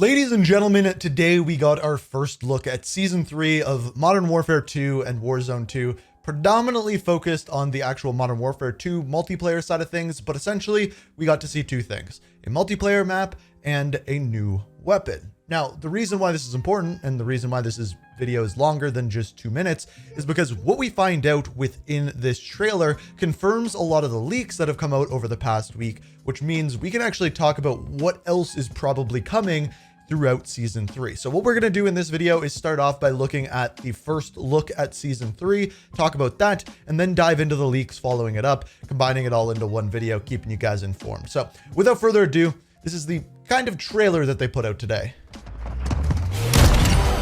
Ladies and gentlemen, today we got our first look at Season 3 of Modern Warfare 2 and Warzone 2, predominantly focused on the actual Modern Warfare 2 multiplayer side of things, but essentially we got to see two things: a multiplayer map and a new weapon. Now, the reason why this is important and the reason why this video is longer than just 2 minutes is because what we find out within this trailer confirms a lot of the leaks that have come out over the past week, which means we can actually talk about what else is probably coming throughout Season 3. So what we're going to do in this video is start off by looking at the first look at Season 3, talk about that, and then dive into the leaks following it up, combining it all into one video, keeping you guys informed. So without further ado, this is the kind of trailer that they put out today.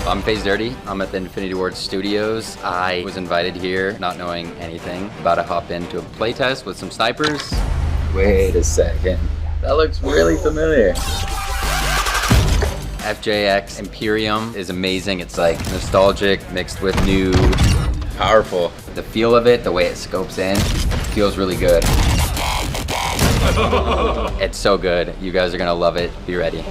I'm FaZe Dirty. I'm at the Infinity Ward Studios. I was invited here not knowing anything. About to hop into a playtest with some snipers. Wait a second. That looks really familiar. FJX Imperium is amazing. It's like nostalgic mixed with new, powerful. The feel of it, the way it scopes in, feels really good. It's so good. You guys are gonna love it. Be ready.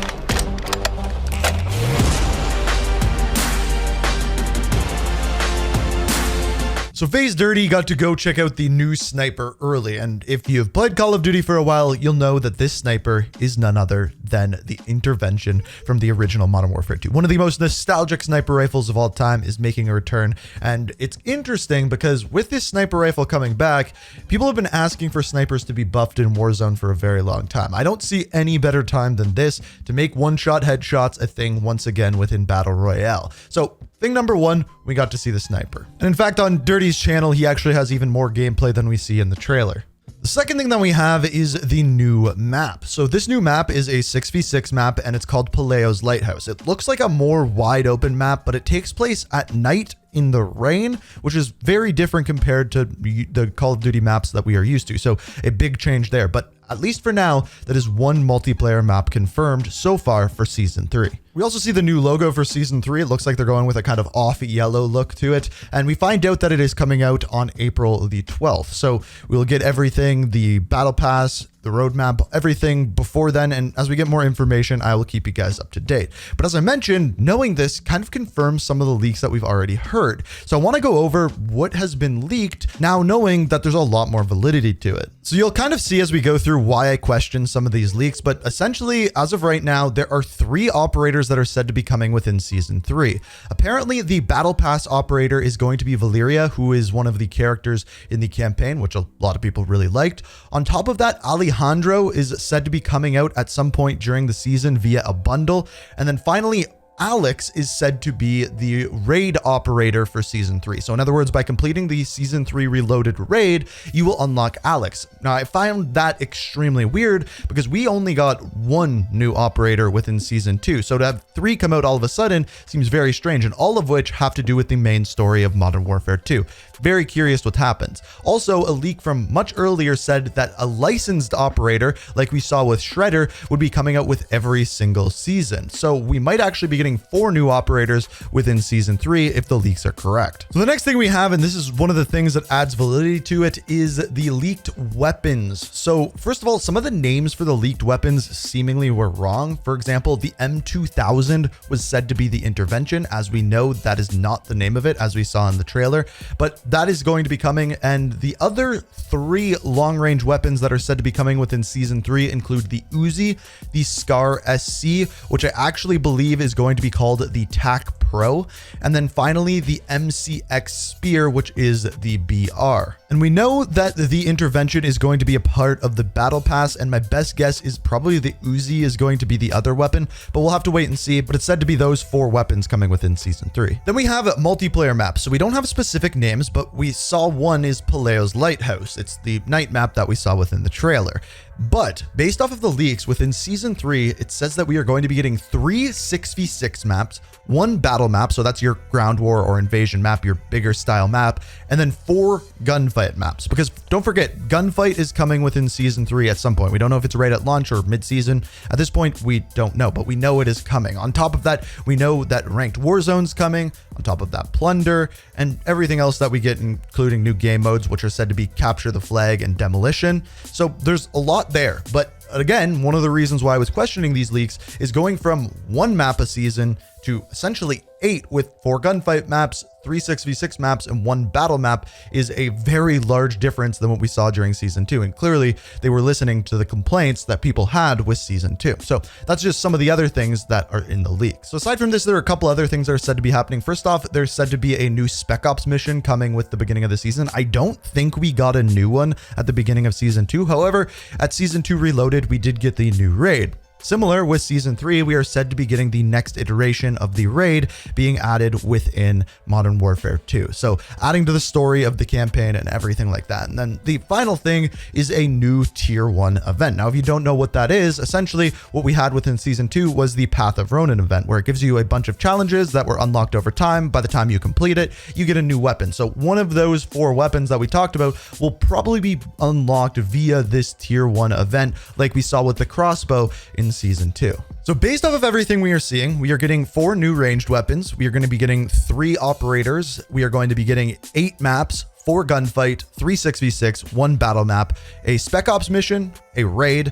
So FaZe Dirty got to go check out the new sniper early, and if you've played Call of Duty for a while, you'll know that this sniper is none other than the Intervention from the original Modern Warfare 2. One of the most nostalgic sniper rifles of all time is making a return, and it's interesting because with this sniper rifle coming back, people have been asking for snipers to be buffed in Warzone for a very long time. I don't see any better time than this to make one-shot headshots a thing once again within Battle Royale. So thing number one, we got to see the sniper. And in fact, on Dirty's channel, he actually has even more gameplay than we see in the trailer. The second thing that we have is the new map. So this new map is a 6v6 map and it's called Pelayo's Lighthouse. It looks like a more wide open map, but it takes place at night in the rain, which is very different compared to the Call of Duty maps that we are used to. So a big change there, but at least for now, that is one multiplayer map confirmed so far for Season 3. We also see the new logo for Season 3. It looks like they're going with a kind of off yellow look to it. And we find out that it is coming out on April the 12th. So we'll get everything, the battle pass, the roadmap, everything before then. And as we get more information, I will keep you guys up to date. But as I mentioned, knowing this kind of confirms some of the leaks that we've already heard. So I want to go over what has been leaked now, knowing that there's a lot more validity to it. So you'll kind of see as we go through why I question some of these leaks. But essentially, as of right now, there are 3 operators that are said to be coming within Season 3. Apparently, the Battle Pass operator is going to be Valeria, who is one of the characters in the campaign, which a lot of people really liked. On top of that, Alejandro is said to be coming out at some point during the season via a bundle. And then finally, Alex is said to be the raid operator for Season 3. So in other words, by completing the Season 3 Reloaded raid, you will unlock Alex. Now, I found that extremely weird because we only got 1 new operator within Season 2. So to have 3 come out all of a sudden seems very strange, and all of which have to do with the main story of Modern Warfare 2. Very curious what happens. Also, a leak from much earlier said that a licensed operator, like we saw with Shredder, would be coming out with every single season. So we might actually be getting 4 new operators within Season 3 if the leaks are correct. So the next thing we have, and this is one of the things that adds validity to it, is the leaked weapons. So first of all, some of the names for the leaked weapons seemingly were wrong. For example, the M2000 was said to be the Intervention. As we know, that is not the name of it, as we saw in the trailer, but that is going to be coming. And the other 3 long-range weapons that are said to be coming within Season 3 include the Uzi, the Scar SC, which I actually believe is going to be called the TAC Pro, and then finally the MCX Spear, which is the BR. And we know that the Intervention is going to be a part of the Battle Pass, and my best guess is probably the Uzi is going to be the other weapon, but we'll have to wait and see. But it's said to be those 4 weapons coming within Season 3. Then we have multiplayer maps. So we don't have specific names, but we saw one is Pelayo's Lighthouse. It's the night map that we saw within the trailer. But based off of the leaks within Season 3, it says that we are going to be getting 3 6v6 maps, 1 battle map, so that's your ground war or invasion map, your bigger style map, and then 4 gunfight maps. Because don't forget, gunfight is coming within Season 3 at some point. We don't know if it's right at launch or mid-season. At this point, we don't know, but we know it is coming. On top of that, we know that ranked Warzone's coming. On top of that, plunder, and everything else that we get, including new game modes, which are said to be capture the flag and demolition. So there's a lot there, but again, one of the reasons why I was questioning these leaks is going from 1 map a season to essentially 8 with 4 gunfight maps, 3 6v6 maps, and 1 battle map is a very large difference than what we saw during season 2. And clearly they were listening to the complaints that people had with season 2. So that's just some of the other things that are in the leak. So aside from this, there are a couple other things that are said to be happening. First off, there's said to be a new Spec Ops mission coming with the beginning of the season. I don't think we got a new one at the beginning of season 2. However, at season 2 Reloaded, we did get the new raid. Similar with season 3, we are said to be getting the next iteration of the raid being added within Modern Warfare 2. So adding to the story of the campaign and everything like that. And then the final thing is a new tier 1 event. Now, if you don't know what that is, essentially what we had within season 2 was the Path of Ronin event, where it gives you a bunch of challenges that were unlocked over time. By the time you complete it, you get a new weapon. So one of those 4 weapons that we talked about will probably be unlocked via this tier 1 event, like we saw with the crossbow in season 2. So based off of everything we are seeing, we are getting 4 new ranged weapons. We are going to be getting 3 operators. We are going to be getting 8 maps, 4 gunfight, 3 6v6, 1 battle map, a Spec Ops mission, a raid,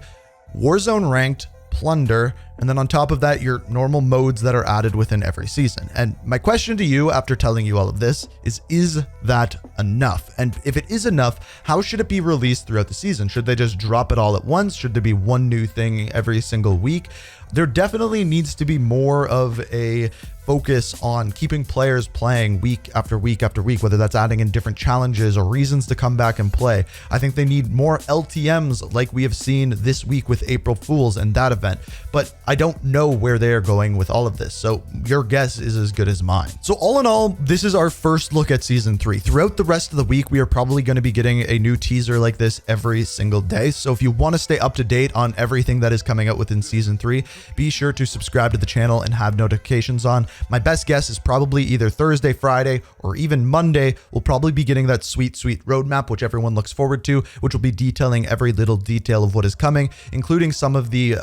Warzone ranked, plunder, and then on top of that, your normal modes that are added within every season. And my question to you after telling you all of this is that enough? And if it is enough, how should it be released throughout the season? Should they just drop it all at once? Should there be one new thing every single week? There definitely needs to be more of a focus on keeping players playing week after week after week, whether that's adding in different challenges or reasons to come back and play. I think they need more LTMs like we have seen this week with April Fools and that event, but I don't know where they're going with all of this. So your guess is as good as mine. So all in all, this is our first look at season 3. Throughout the rest of the week, we are probably going to be getting a new teaser like this every single day. So if you want to stay up to date on everything that is coming out within season 3, be sure to subscribe to the channel and have notifications on. My best guess is probably either Thursday, Friday, or even Monday. We'll probably be getting that sweet roadmap, which everyone looks forward to, which will be detailing every little detail of what is coming, including some of the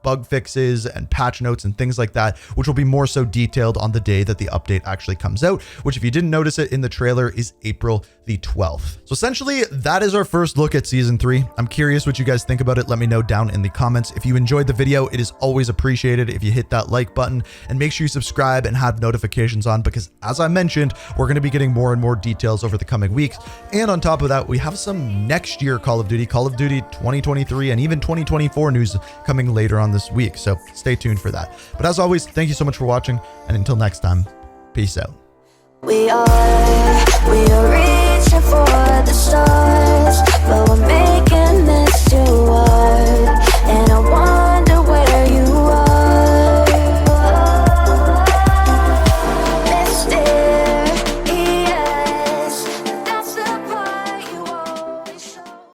bug fixes and patch notes and things like that, which will be more so detailed on the day that the update actually comes out, which, if you didn't notice it in the trailer, is April the 12th. So essentially, that is our first look at season 3. I'm curious what you guys think about it. Let me know down in the comments. If you enjoyed the video, it is always appreciated if you hit that like button, and make sure you subscribe and have notifications on, because as I mentioned, we're going to be getting more and more details over the coming weeks. And on top of that, we have some next year Call of Duty 2023, and even 2024 news coming later on this week, so stay tuned for that. But as always, thank you so much for watching, and until next time, peace out. We are reaching for the stars, but we're made